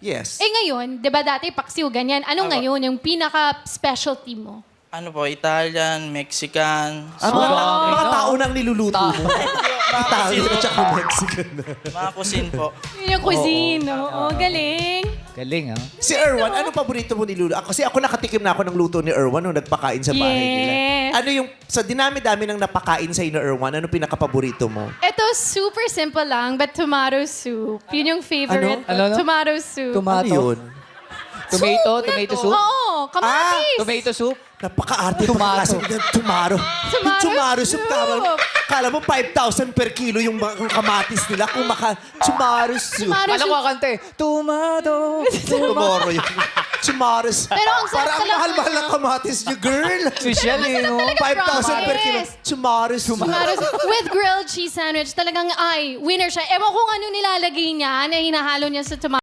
Yes. Eh ngayon, di ba dati paksiw, ganyan. Ano ngayon yung pinaka-specialty mo? Ano po, Italian, Mexican, Mga tao nang niluluto mo. Italian at saka Mexican. mga kusin po. Yun yung cuisine, oo. Galing. Galing, ha? Si Erwan, ano paborito mo niluluto? Kasi ako nakatikim na ako ng luto ni Erwan nung nagpakain sa bahay nila. Yes. Ano yung, sa dinami-dami ng napakain sa'yo ni Erwan, ano pinakapaborito mo? Ito, super simple lang, but tomato soup. Yun yung favorite. Ano? Ano? Tomato soup. Tomato. Ano yun? Tomato soup? Oo, kamatis. Tomato soup? Napaka-arte Tomato. pagkakasa ng tumaro. Yung tumaro soup. soup. Kala mo 5,000 per kilo yung kamatis nila kung tumaro soup. Tomato Paano soup. ko kakante? Tomato. Tomorrow yun. Tomorrow soup. Pero ang sarap Para ang talaga. mahal-mahal ng kamatis niyo, girl. Social, eh, no? 5,000 per kilo. Yes. Tomorrow soup. Tomato soup with grilled cheese sandwich. Talagang, winner siya. Ewan kung ano nilalagay niya na hinahalo niya sa tomato.